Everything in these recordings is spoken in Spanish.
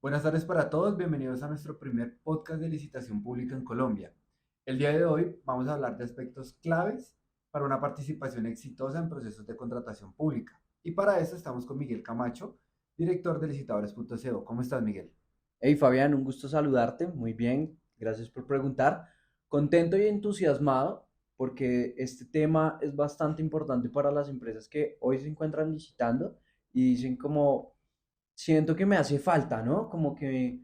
Buenas tardes para todos, bienvenidos a nuestro primer podcast de licitación pública en Colombia. El día de hoy vamos a hablar de aspectos claves para una participación exitosa en procesos de contratación pública. Y para eso estamos con Miguel Camacho, director de licitadores.co. ¿Cómo estás, Miguel? Hey Fabián, un gusto saludarte. Muy bien, gracias por preguntar. Contento y entusiasmado porque este tema es bastante importante para las empresas que hoy se encuentran licitando y dicen como, siento que me hace falta, ¿no? Como que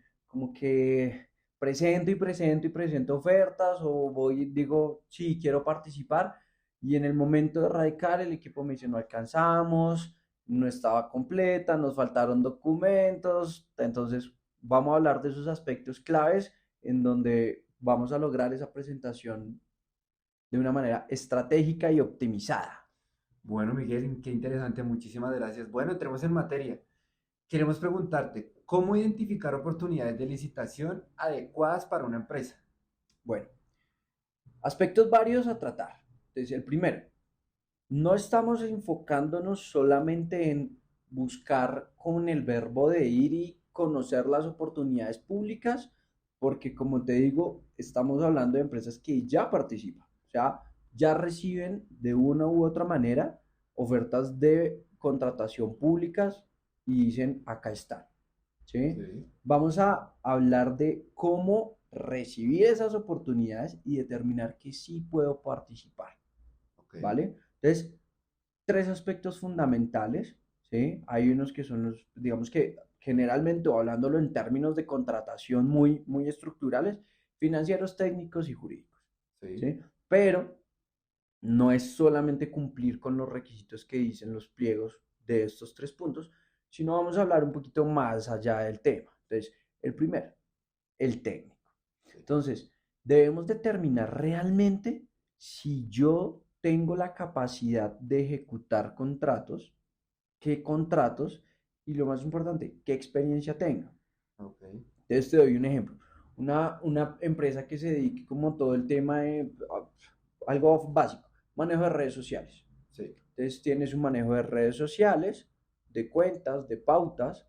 presento y presento y presento ofertas o voy y digo, sí, quiero participar y en el momento de radicar el equipo me dice, no alcanzamos, no estaba completa, nos faltaron documentos, entonces vamos a hablar de esos aspectos claves en donde vamos a lograr esa presentación de una manera estratégica y optimizada. Bueno, Miguel, qué interesante, muchísimas gracias. Bueno, entremos en materia. Queremos preguntarte, ¿cómo identificar oportunidades de licitación adecuadas para una empresa? Bueno, aspectos varios a tratar. Entonces, el primero, no estamos enfocándonos solamente en buscar con el verbo de ir y conocer las oportunidades públicas, porque como te digo, estamos hablando de empresas que ya participan, o sea, ya reciben de una u otra manera ofertas de contratación públicas y dicen, acá están, ¿sí? Sí, Vamos a hablar de cómo recibir esas oportunidades y determinar que sí puedo participar. ok. ¿Vale? Entonces, tres aspectos fundamentales, ¿sí? Hay unos que son los, digamos que generalmente, o hablándolo en términos de contratación muy estructurales, financieros, técnicos y jurídicos, Sí. ¿sí? Pero no es solamente cumplir con los requisitos que dicen los pliegos de estos tres puntos, sino vamos a hablar un poquito más allá del tema. Entonces, el primero, el técnico. Sí. Entonces, debemos determinar realmente si yo tengo la capacidad de ejecutar contratos, qué contratos y lo más importante, qué experiencia tengo. Ok. Entonces, te doy un ejemplo. Una empresa que se dedique como todo el tema de algo básico, manejo de redes sociales. Sí. Entonces, tiene su manejo de redes sociales, de cuentas, de pautas,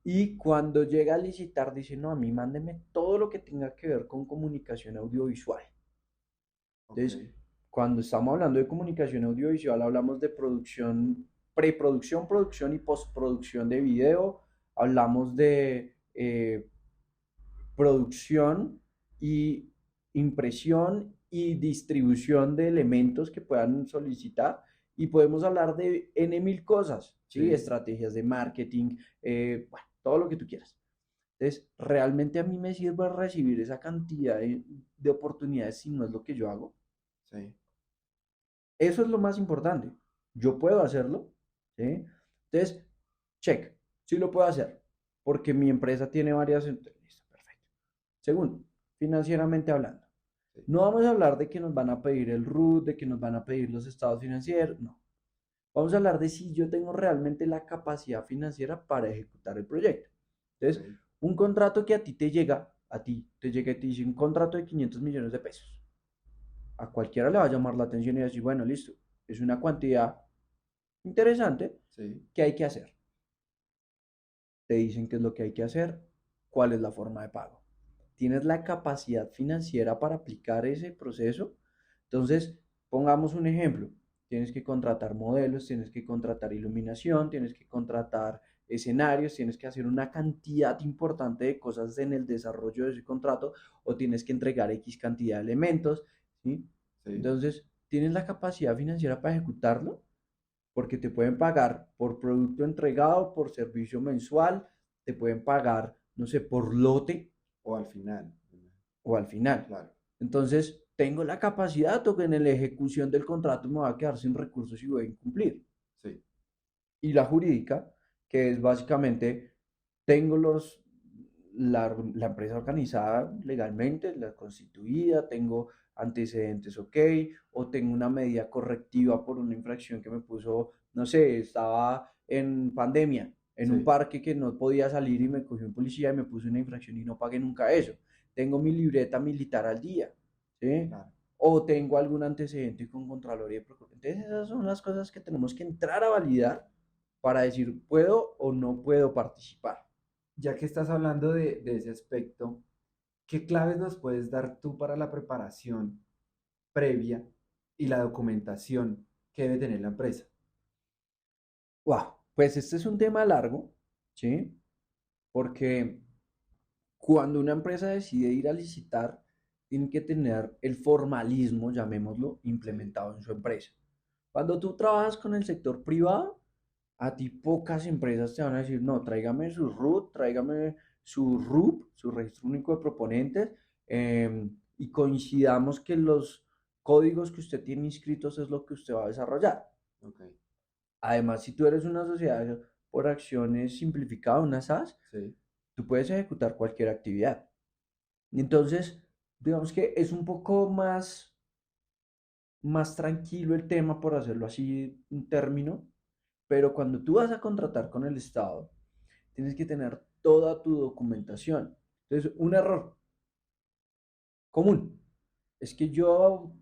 y cuando llega a licitar, dice, no, a mí mándeme todo lo que tenga que ver con comunicación audiovisual. Ok. Entonces, cuando estamos hablando de comunicación audiovisual, hablamos de producción, preproducción, producción y postproducción de video, hablamos de producción y impresión y distribución de elementos que puedan solicitar y podemos hablar de N mil cosas, ¿sí? Sí. Estrategias de marketing, bueno, todo lo que tú quieras. Entonces, realmente a mí me sirve recibir esa cantidad de oportunidades si no es lo que yo hago. Sí. Eso es lo más importante. Yo puedo hacerlo, ¿sí? Entonces, check, sí lo puedo hacer, porque mi empresa tiene varias... Listo, perfecto. Segundo, financieramente hablando. Sí. No vamos a hablar de que nos van a pedir el RUT, de que nos van a pedir los estados financieros, no. Vamos a hablar de si yo tengo realmente la capacidad financiera para ejecutar el proyecto. Entonces, Ok. un contrato que a ti te llega, y te dice un contrato de 500 millones de pesos. A cualquiera le va a llamar la atención y decir, bueno, listo, es una cantidad interesante Sí. que hay que hacer. Te dicen qué es lo que hay que hacer, cuál es la forma de pago. ¿Tienes la capacidad financiera para aplicar ese proceso? Entonces, pongamos un ejemplo. Tienes que contratar modelos, tienes que contratar iluminación, tienes que contratar escenarios, tienes que hacer una cantidad importante de cosas en el desarrollo de ese contrato o tienes que entregar X cantidad de elementos, ¿sí? Sí. Entonces, ¿tienes la capacidad financiera para ejecutarlo? Porque te pueden pagar por producto entregado, por servicio mensual, te pueden pagar, no sé, por lote O al final. o al final. Claro. Entonces, tengo la capacidad o que en la ejecución del contrato me va a quedar sin recursos y voy a incumplir. Sí. Y la jurídica, que es básicamente, tengo la empresa organizada legalmente, la constituida, tengo antecedentes ok, o tengo una medida correctiva por una infracción que me puso, no sé, estaba en pandemia, en un Sí. parque que no podía salir y me cogió un policía y me puso una infracción y no pagué nunca eso. Tengo mi libreta militar al día, ¿sí? Claro. O tengo algún antecedente con Contraloría y Procuraduría. Entonces, esas son las cosas que tenemos que entrar a validar para decir, ¿puedo o no puedo participar? ya que estás hablando de ese aspecto, ¿qué claves nos puedes dar tú para la preparación previa y la documentación que debe tener la empresa? Wow, pues este es un tema largo, ¿sí? Porque cuando una empresa decide ir a licitar, tiene que tener el formalismo, llamémoslo, Sí, implementado en su empresa. Cuando tú trabajas con el sector privado, a ti pocas empresas te van a decir, no, tráigame su RUT, tráigame su RUP, su registro único de proponentes, y coincidamos que los códigos que usted tiene inscritos es lo que usted va a desarrollar. ok, Además, si tú eres una sociedad por acciones simplificada, una SAS, sí, tú puedes ejecutar cualquier actividad. Entonces, digamos que es un poco más tranquilo el tema, por hacerlo así, un término, pero cuando tú vas a contratar con el Estado, tienes que tener toda tu documentación. Entonces, un error común es que yo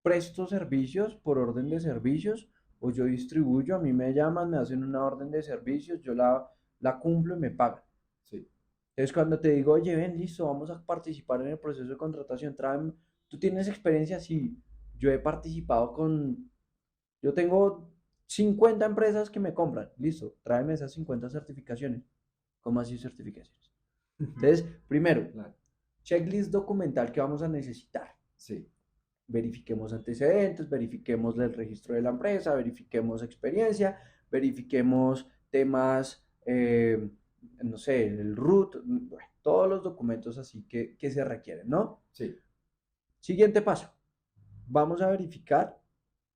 presto servicios por orden de servicios o yo distribuyo, a mí me llaman, me hacen una orden de servicios, yo la cumplo y me pagan. sí, Entonces, cuando te digo, oye, ven, listo, vamos a participar en el proceso de contratación, tráeme, ¿tú tienes experiencia? Sí, yo he participado yo tengo 50 empresas que me compran, listo, tráeme esas 50 certificaciones. ¿Cómo así certificaciones? Entonces, primero, claro, checklist documental que vamos a necesitar. sí, Verifiquemos antecedentes, verifiquemos el registro de la empresa, verifiquemos experiencia, verifiquemos temas, no sé, el root, bueno, todos los documentos así que se requieren, ¿no? sí, Siguiente paso, vamos a verificar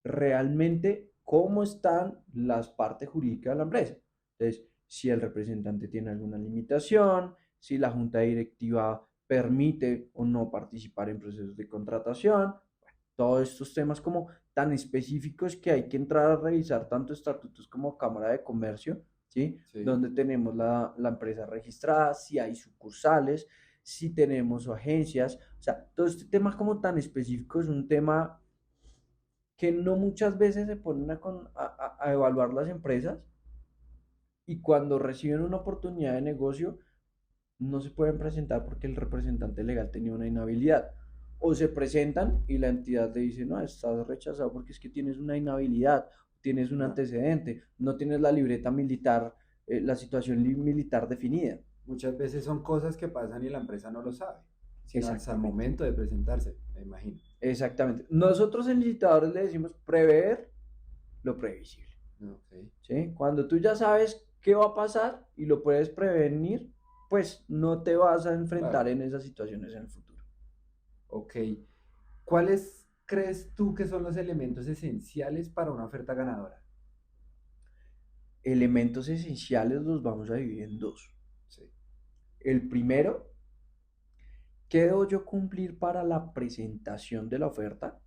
realmente cómo están las partes jurídicas de la empresa. Entonces, si el representante tiene alguna limitación, si la junta directiva permite o no participar en procesos de contratación, todos estos temas como tan específicos que hay que entrar a revisar tanto estatutos como Cámara de Comercio, ¿sí? sí. Donde tenemos la empresa registrada, si hay sucursales, si tenemos agencias, o sea, todo este tema como tan específico es un tema que no muchas veces se ponen a evaluar las empresas y cuando reciben una oportunidad de negocio no se pueden presentar porque el representante legal tenía una inhabilidad. O se presentan y la entidad le dice, no, estás rechazado porque es que tienes una inhabilidad, tienes un Ah, antecedente, no tienes la libreta militar, la situación militar definida. muchas veces son cosas que pasan y la empresa no lo sabe, sino hasta el Exactamente, momento de presentarse, me imagino. exactamente. Nosotros en licitadores le decimos prever lo previsible. Ok, ¿Sí? Cuando tú ya sabes qué va a pasar y lo puedes prevenir, pues no te vas a enfrentar claro, en esas situaciones en el futuro. ok. ¿Cuáles crees tú que son los elementos esenciales para una oferta ganadora? Elementos esenciales los vamos a dividir en dos. Sí, El primero, ¿qué debo yo cumplir para la presentación de la oferta?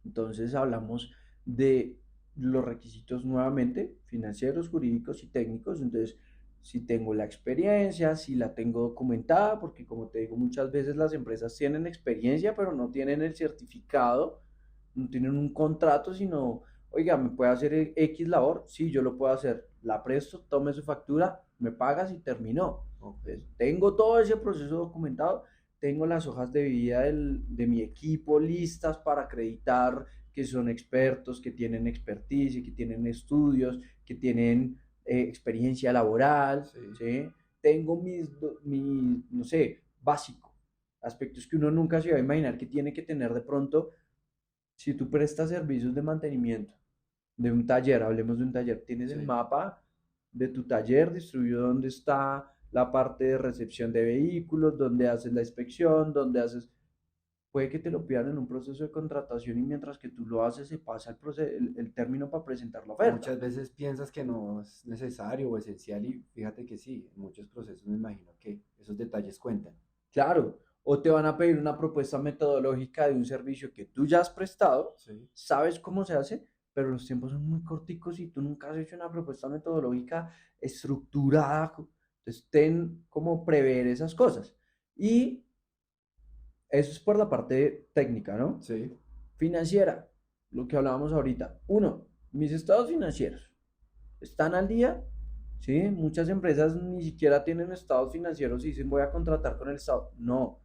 Entonces hablamos de los requisitos nuevamente, financieros, jurídicos y técnicos. Entonces, si tengo la experiencia, si la tengo documentada, porque como te digo, muchas veces las empresas tienen experiencia, pero no tienen el certificado, no tienen un contrato, sino, oiga, ¿me puede hacer X labor? Sí, yo lo puedo hacer. La presto, tome su factura, me pagas y terminó. ok, Entonces, tengo todo ese proceso documentado, tengo las hojas de vida de mi equipo listas para acreditar que son expertos, que tienen expertise, que tienen estudios, que tienen experiencia laboral, sí, ¿sí? Tengo no sé, básico, aspectos que uno nunca se va a imaginar que tiene que tener de pronto si tú prestas servicios de mantenimiento de un taller, hablemos de un taller, tienes el sí. mapa de tu taller distribuido donde está la parte de recepción de vehículos, donde haces la inspección, donde haces, puede que te lo pidan en un proceso de contratación y mientras que tú lo haces se pasa el término para presentar la oferta. Muchas veces piensas que no es necesario o esencial y fíjate que sí, en muchos procesos me imagino que esos detalles cuentan. Claro, o te van a pedir una propuesta metodológica de un servicio que tú ya has prestado, Sí, sabes cómo se hace, pero los tiempos son muy corticos y tú nunca has hecho una propuesta metodológica estructurada. Entonces, ten como prever esas cosas. Y eso es por la parte técnica, ¿no? sí, Financiera, lo que hablábamos ahorita. Uno, mis estados financieros están al día. ¿sí? Muchas empresas ni siquiera tienen estados financieros y dicen voy a contratar con el estado. No,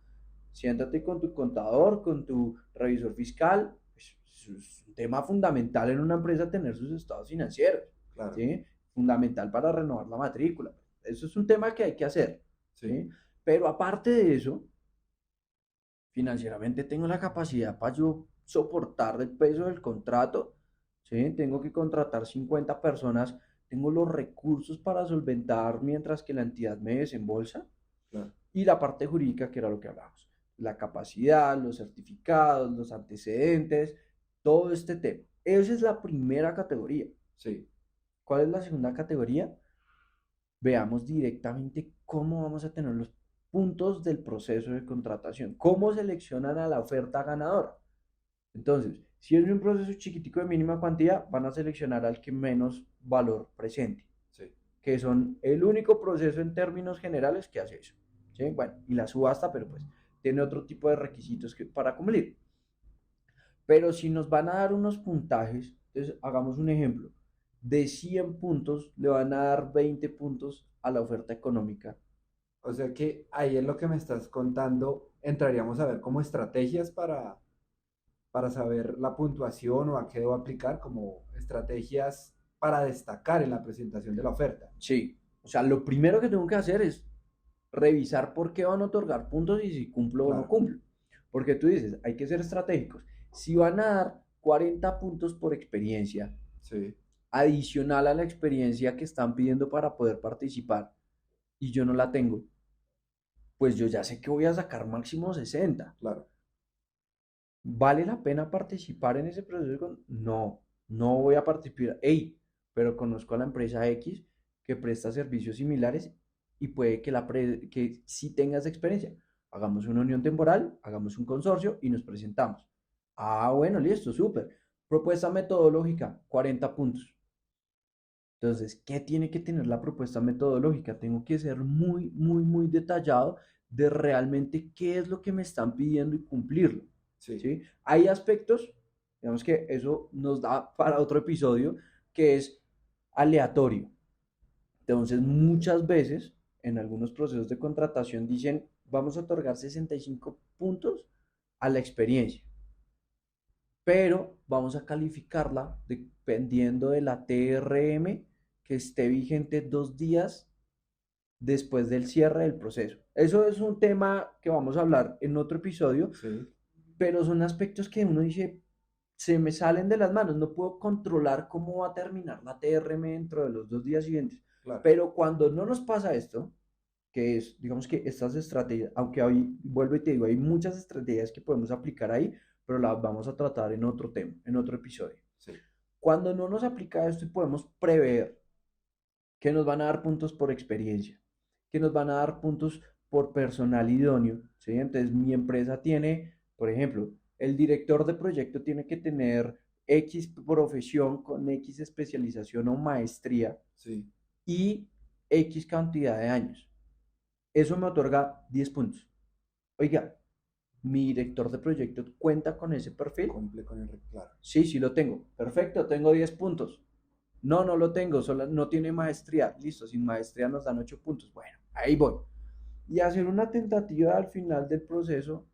siéntate con tu contador, con tu revisor fiscal. Es un tema fundamental en una empresa tener sus estados financieros, Claro, ¿sí? Fundamental para renovar la matrícula. Eso es un tema que hay que hacer, sí, ¿sí? Pero aparte de eso, financieramente tengo la capacidad para yo soportar el peso del contrato, ¿sí? Tengo que contratar 50 personas, tengo los recursos para solventar mientras que la entidad me desembolsa claro. y la parte jurídica, que era lo que hablábamos, la capacidad, los certificados, los antecedentes, todo este tema. Esa es la primera categoría. Sí, ¿Cuál es la segunda categoría? Veamos directamente cómo vamos a tener los puntos del proceso de contratación, cómo seleccionan a la oferta ganadora. Entonces, si es un proceso chiquitico de mínima cuantía, van a seleccionar al que menos valor presente, sí, que son el único proceso en términos generales que hace eso. ¿Sí? Bueno, y la subasta, pero pues tiene otro tipo de requisitos para cumplir. Pero si nos van a dar unos puntajes, entonces hagamos un ejemplo. De 100 puntos le van a dar 20 puntos a la oferta económica. o sea que ahí en lo que me estás contando entraríamos a ver como estrategias para saber la puntuación o a qué debo aplicar, como estrategias para destacar en la presentación de la oferta. Sí, o sea, lo primero que tengo que hacer es revisar por qué van a otorgar puntos y si cumplo o no Claro, cumplo. Porque tú dices, hay que ser estratégicos. Si van a dar 40 puntos por experiencia, sí, adicional a la experiencia que están pidiendo para poder participar, y yo no la tengo, pues yo ya sé que voy a sacar máximo 60. claro, ¿Vale la pena participar en ese proceso? No, no voy a participar. Hey, pero conozco a la empresa X que presta servicios similares y puede que, que sí tengas experiencia. Hagamos una unión temporal, hagamos un consorcio y nos presentamos. Ah, bueno, listo, súper. Propuesta metodológica, 40 puntos. Entonces, ¿qué tiene que tener la propuesta metodológica? Tengo que ser muy, muy, muy detallado de realmente qué es lo que me están pidiendo y cumplirlo. sí. ¿Sí? Hay aspectos, digamos que eso nos da para otro episodio, que es aleatorio. Entonces, muchas veces en algunos procesos de contratación dicen, vamos a otorgar 65 puntos a la experiencia, pero vamos a calificarla dependiendo de la TRM que esté vigente 2 días después del cierre del proceso. Eso es un tema que vamos a hablar en otro episodio, Sí, pero son aspectos que uno dice, se me salen de las manos, no puedo controlar cómo va a terminar la TRM dentro de los 2 días siguientes. claro. Pero cuando no nos pasa esto, que es, digamos que estas estrategias, aunque hoy, vuelvo y te digo, hay muchas estrategias que podemos aplicar ahí, pero las vamos a tratar en otro tema, en otro episodio. Sí, Cuando no nos aplica esto y podemos prever que nos van a dar puntos por experiencia, que nos van a dar puntos por personal idóneo, ¿sí? Entonces mi empresa tiene, por ejemplo, el director de proyecto tiene que tener X profesión con X especialización o maestría sí. y X cantidad de años. Eso me otorga 10 puntos. Oiga, mi director de proyecto cuenta con ese perfil. Cumple con el claro. Sí, sí lo tengo. Perfecto, tengo 10 puntos. No, no lo tengo, solo no tiene maestría. Listo, sin maestría nos dan 8 puntos. Bueno, ahí voy. Y hacer una tentativa al final del proceso,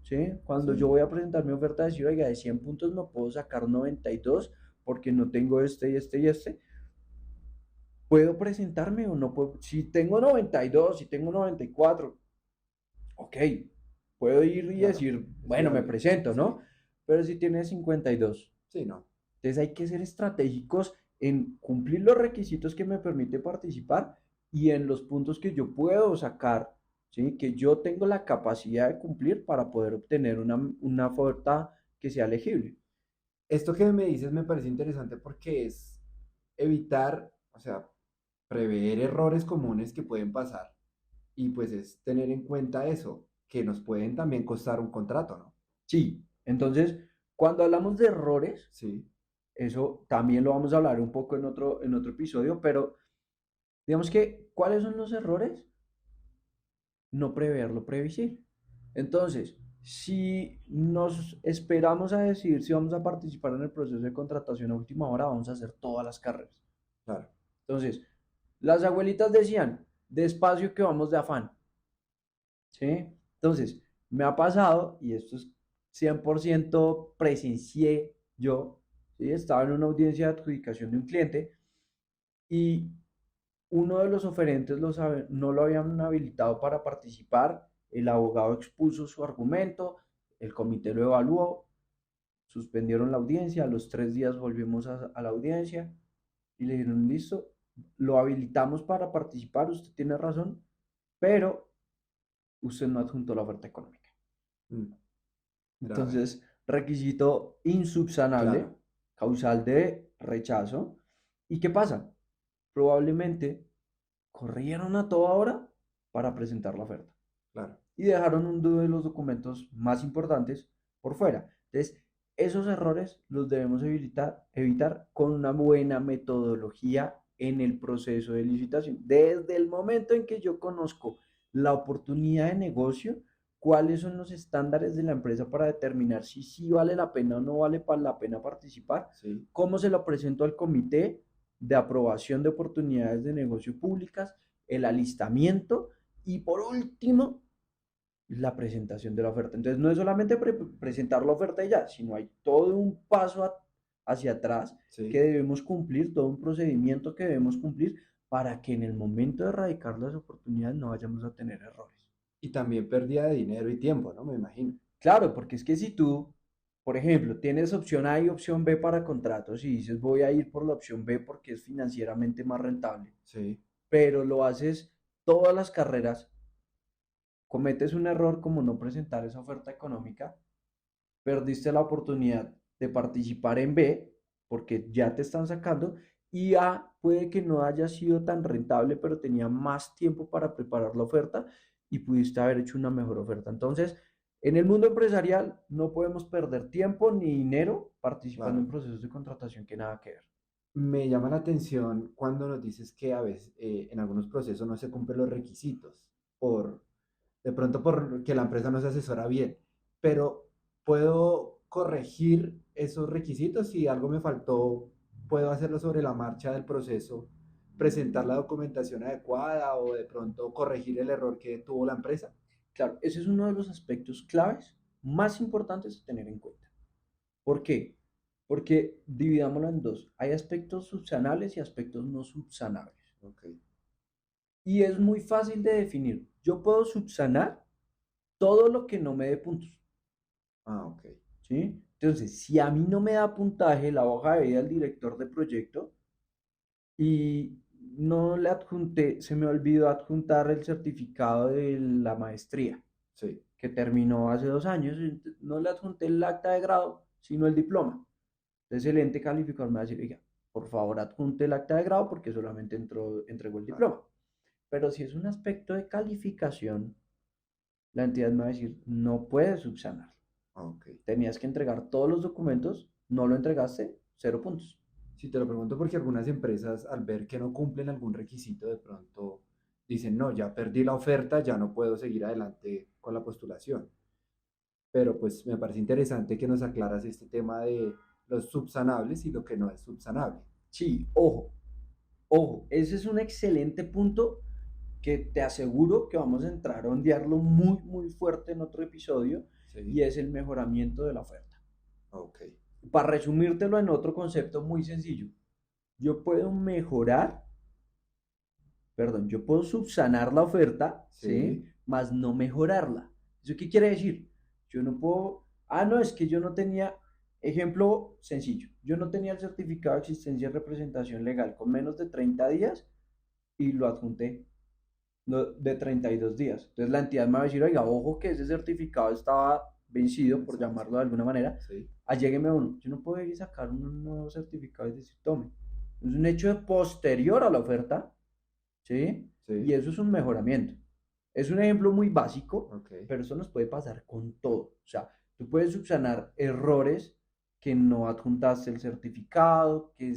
¿sí? Cuando yo Sí, voy a presentar mi oferta, decir, oiga, de 100 puntos no puedo sacar 92 porque no tengo este y este y este. ¿Puedo presentarme o no puedo? Si tengo 92, si tengo 94, ok, puedo ir y claro. decir, Es bueno, me viable. presento, ¿no? Sí, Pero si tiene 52. sí, no. Entonces hay que ser estratégicos en cumplir los requisitos que me permite participar y en los puntos que yo puedo sacar, ¿sí? Que yo tengo la capacidad de cumplir para poder obtener una oferta que sea elegible. Esto que me dices me parece interesante porque es evitar, o sea, prever errores comunes que pueden pasar y pues es tener en cuenta eso, que nos pueden también costar un contrato, ¿no? Sí, entonces, cuando hablamos de errores, Sí, eso también lo vamos a hablar un poco en otro episodio, pero digamos que, ¿cuáles son los errores? No prever lo previsible. Entonces, si nos esperamos a decidir si vamos a participar en el proceso de contratación a última hora, vamos a hacer todas las carreras. claro. Entonces, Las abuelitas decían, despacio que vamos de afán, ¿sí? Entonces, me ha pasado, y esto es 100% presencié yo, ¿sí? Estaba en una audiencia de adjudicación de un cliente y uno de los oferentes no lo habían habilitado para participar, el abogado expuso su argumento, el comité lo evaluó, suspendieron la audiencia, a los 3 días volvimos a la audiencia y le dijeron, listo, lo habilitamos para participar, usted tiene razón, pero usted no adjuntó la oferta económica. Mm, grave. Entonces, requisito insubsanable, Claro, causal de rechazo. ¿Y qué pasa? Probablemente corrieron a toda hora para presentar la oferta claro. y dejaron uno de los documentos más importantes por fuera. Entonces, esos errores los debemos evitar con una buena metodología en el proceso de licitación. Desde el momento en que yo conozco la oportunidad de negocio, cuáles son los estándares de la empresa para determinar si sí vale la pena o no vale la pena participar, Sí. cómo se lo presento al comité de aprobación de oportunidades de negocio públicas, el alistamiento y por último, la presentación de la oferta. Entonces, no es solamente presentar la oferta y ya, sino hay todo un paso hacia atrás que Sí. debemos cumplir, todo un procedimiento que debemos cumplir para que en el momento de erradicar las oportunidades no vayamos a tener errores. Y también pérdida de dinero y tiempo, ¿no? Me imagino. Claro, porque es que si tú, por ejemplo, tienes opción A y opción B para contratos y dices voy a ir por la opción B porque es financieramente más rentable, Sí, pero lo haces todas las carreras, cometes un error como no presentar esa oferta económica, perdiste la oportunidad de participar en B porque ya te están sacando y A puede que no haya sido tan rentable, pero tenía más tiempo para preparar la oferta y pudiste haber hecho una mejor oferta. Entonces, en el mundo empresarial no podemos perder tiempo ni dinero participando en claro. procesos de contratación que nada que ver. Me llama la atención cuando nos dices que a veces en algunos procesos no se cumplen los requisitos, por, de pronto porque la empresa no se asesora bien, pero puedo corregir esos requisitos si algo me faltó, puedo hacerlo sobre la marcha del proceso, presentar la documentación adecuada o de pronto corregir el error que tuvo la empresa. Claro, ese es uno de los aspectos claves más importantes de tener en cuenta. ¿Por qué? Porque dividámoslo en dos. Hay aspectos subsanables y aspectos no subsanables. Ok. Y es muy fácil de definir. Yo puedo subsanar todo lo que no me dé puntos, Ah, ok. ¿sí? Entonces, si a mí no me da puntaje la hoja de vida del director de proyecto y no le adjunté, se me olvidó adjuntar el certificado de la maestría Sí, que terminó hace 2 años, no le adjunté el acta de grado, sino el diploma. Entonces el ente calificador me va a decir, oiga, por favor adjunte el acta de grado porque solamente entregó el claro. diploma. Pero si es un aspecto de calificación, la entidad me va a decir, no puedes subsanar. Ok. Tenías que entregar todos los documentos, no lo entregaste, 0 puntos. Si te lo pregunto porque algunas empresas al ver que no cumplen algún requisito de pronto dicen, no, ya perdí la oferta, ya no puedo seguir adelante con la postulación. Pero pues me parece interesante que nos aclaras este tema de los subsanables y lo que no es subsanable. Sí, ojo, ojo, ese es un excelente punto que te aseguro que vamos a entrar a ondearlo muy, muy fuerte en otro episodio Sí, y es el mejoramiento de la oferta. ok, Para resumírtelo en otro concepto muy sencillo, yo puedo mejorar, perdón, yo puedo subsanar la oferta, ¿sí? sí, Más no mejorarla. ¿Eso qué quiere decir? Yo no puedo, no, es que yo no tenía, ejemplo sencillo, yo no tenía el certificado de existencia y representación legal con menos de 30 días y lo adjunté de 32 días. Entonces la entidad me va a decir, oiga, ojo que ese certificado estaba vencido, por mensaje, llamarlo de alguna manera, sí, allégueme a uno. Yo no puedo ir y sacar un nuevo certificado y decir, tome. Es un hecho posterior a la oferta, ¿sí? Y sí, eso es un mejoramiento. Es un ejemplo muy básico, ok, pero eso nos puede pasar con todo. O sea, tú puedes subsanar errores que no adjuntaste el certificado, que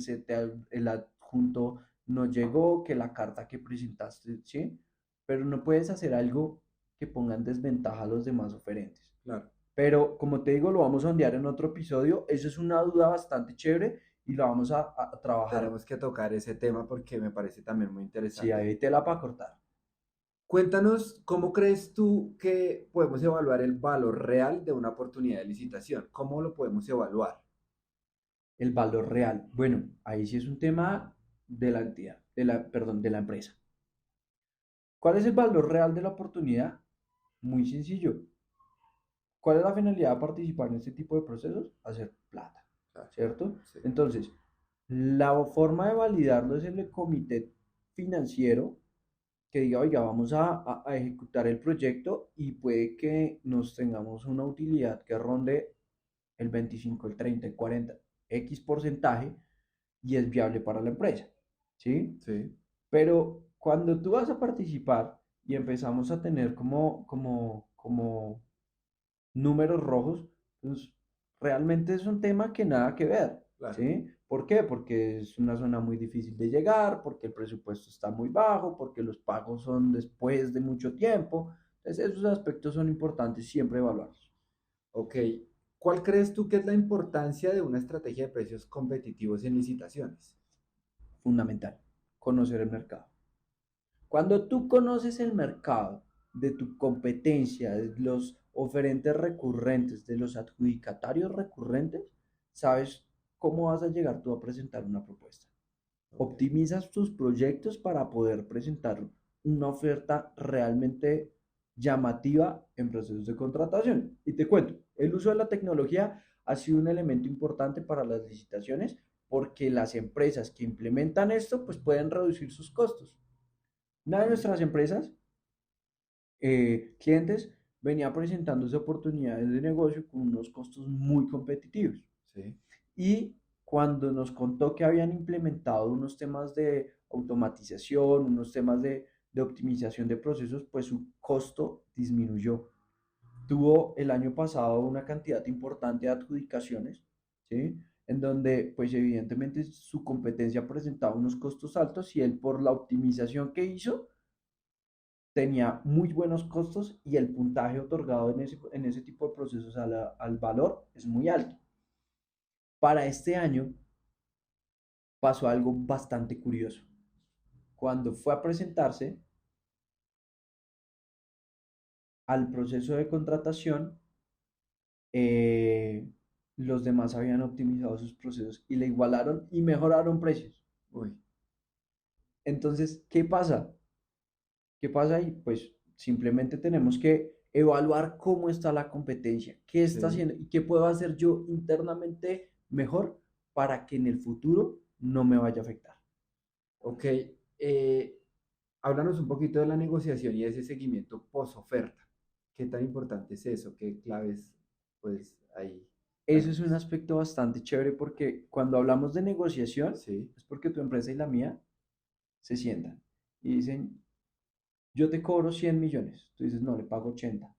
el adjunto no llegó, que la carta que presentaste, ¿sí? Pero no puedes hacer algo que ponga en desventaja a los demás oferentes. claro, Pero como te digo, lo vamos a ondear en otro episodio. Eso es una duda bastante chévere y la vamos a trabajar. Tenemos que tocar ese tema porque me parece también muy Sí, interesante. hay tela para cortar. Cuéntanos, ¿cómo crees tú que podemos evaluar el valor real de una oportunidad de licitación? ¿Cómo lo podemos evaluar? El valor real. Bueno, ahí sí es un tema de la entidad, perdón, de la empresa. ¿Cuál es el valor real de la oportunidad? Muy sencillo. ¿Cuál es la finalidad de participar en este tipo de procesos? Hacer plata, Claro, ¿cierto? sí. Entonces, la forma de validarlo es el comité financiero que diga, oiga, vamos a ejecutar el proyecto y puede que nos tengamos una utilidad que ronde el 25, el 30, el 40, X porcentaje y es viable para la empresa, ¿sí? Sí, Pero cuando tú vas a participar y empezamos a tener como números rojos, pues realmente es un tema que nada que ver, claro. ¿sí? ¿Por qué? Porque es una zona muy difícil de llegar, porque el presupuesto está muy bajo, porque los pagos son después de mucho tiempo. Entonces, esos aspectos son importantes siempre evaluarlos. Ok. ¿Cuál crees tú que es la importancia de una estrategia de precios competitivos en licitaciones? Fundamental, conocer el mercado. Cuando tú conoces el mercado de tu competencia, de los oferentes recurrentes, de los adjudicatarios recurrentes, sabes cómo vas a llegar tú a presentar una propuesta. Ok, Optimizas tus proyectos para poder presentar una oferta realmente llamativa en procesos de contratación. Y te cuento, el uso de la tecnología ha sido un elemento importante para las licitaciones porque las empresas que implementan esto pues pueden reducir sus costos. Una de sí, nuestras empresas, clientes, venía presentándose oportunidades de negocio con unos costos muy competitivos. sí. Y cuando nos contó que habían implementado unos temas de automatización, unos temas de optimización de procesos, pues su costo disminuyó. Tuvo el año pasado una cantidad importante de adjudicaciones, ¿sí? En donde, pues evidentemente su competencia presentaba unos costos altos y él por la optimización que hizo, tenía muy buenos costos y el puntaje otorgado en ese tipo de procesos al valor es muy alto. Para este año pasó algo bastante curioso. Cuando fue a presentarse al proceso de contratación, eh, los demás habían optimizado sus procesos y le igualaron y mejoraron precios. Uy, Entonces, ¿qué pasa? ¿Qué pasa ahí? Pues simplemente tenemos que evaluar cómo está la competencia, qué está sí. haciendo y qué puedo hacer yo internamente mejor para que en el futuro no me vaya a afectar. Ok. eh, Háblanos un poquito de la negociación y ese seguimiento post-oferta. ¿Qué tan importante es eso? ¿Qué claves, pues, ahí Eso es un manejas? aspecto bastante chévere porque cuando hablamos de negociación, Sí, es porque tu empresa y la mía se sientan y dicen, yo te cobro 100 millones. Tú dices, no, le pago 80.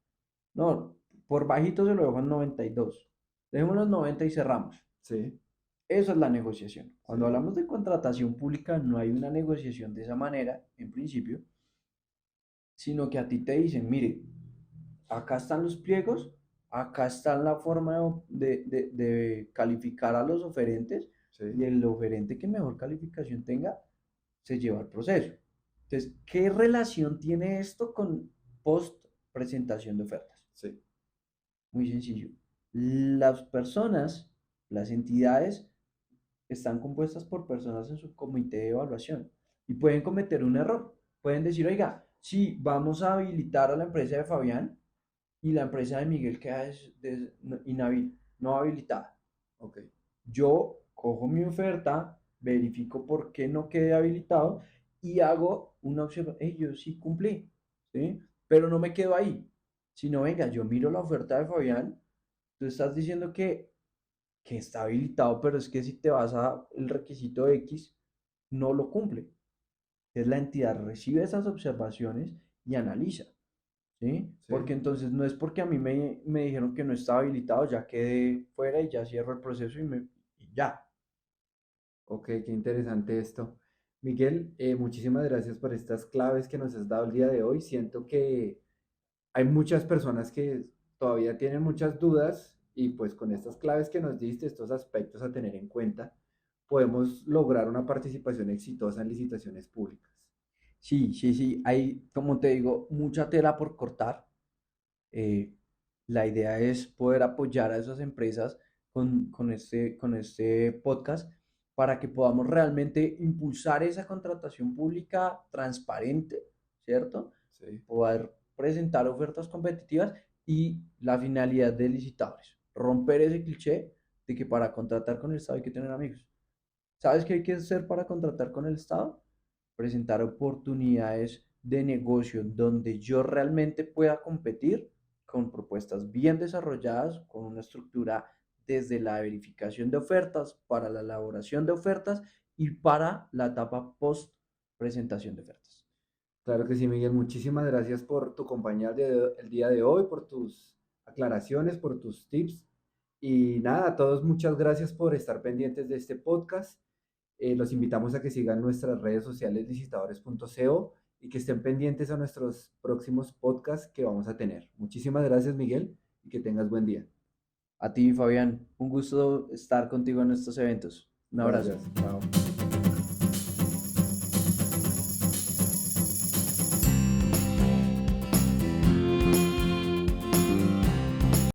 No, por bajito se lo dejo en 92. Dejemos los 90 y cerramos. sí, Eso es la negociación. Cuando sí, hablamos de contratación pública, no hay una negociación de esa manera, en principio, sino que a ti te dicen, mire, acá están los pliegos, acá está la forma de calificar a los oferentes y sí, el oferente que mejor calificación tenga se lleva el proceso. Entonces, ¿qué relación tiene esto con post presentación de ofertas? sí. Muy sencillo. Las personas, las entidades, están compuestas por personas en su comité de evaluación y pueden cometer un error. Pueden decir, oiga, sí, vamos a habilitar a la empresa de Fabián y la empresa de Miguel queda no habilitada. Ok, Yo cojo mi oferta, verifico por qué no quedé habilitado y hago una observación. Hey, yo sí cumplí, ¿sí? Pero no me quedo ahí, sino venga, yo miro la oferta de Fabián, tú estás diciendo que está habilitado, pero es que si te vas a el requisito X, no lo cumple. Entonces la entidad recibe esas observaciones y analiza, ¿sí? Porque sí. entonces no es porque a mí me dijeron que no estaba habilitado, ya quedé fuera y ya cierro el proceso y ya. Ok, qué interesante esto. Miguel, muchísimas gracias por estas claves que nos has dado el día de hoy. Siento que hay muchas personas que todavía tienen muchas dudas y pues con estas claves que nos diste, estos aspectos a tener en cuenta, podemos lograr una participación exitosa en licitaciones públicas. Sí, sí, sí, hay, como te digo, mucha tela por cortar. Eh, la idea es poder apoyar a esas empresas con este podcast para que podamos realmente impulsar esa contratación pública transparente, ¿cierto? Sí. Poder presentar ofertas competitivas y la finalidad de licitadores, romper ese cliché de que para contratar con el Estado hay que tener amigos. ¿Sabes qué hay que hacer para contratar con el Estado? Presentar oportunidades de negocio donde yo realmente pueda competir con propuestas bien desarrolladas, con una estructura desde la verificación de ofertas, para la elaboración de ofertas y para la etapa post presentación de ofertas. Claro que sí, Miguel. Muchísimas gracias por tu compañía el día de hoy, por tus aclaraciones, por tus tips. Y nada, a todos muchas gracias por estar pendientes de este podcast. Los invitamos a que sigan nuestras redes sociales licitadores.co y que estén pendientes a nuestros próximos podcasts que vamos a tener. Muchísimas gracias, Miguel, y que tengas buen día. A ti, Fabián, un gusto estar contigo en estos eventos. Un abrazo. Gracias. Chao.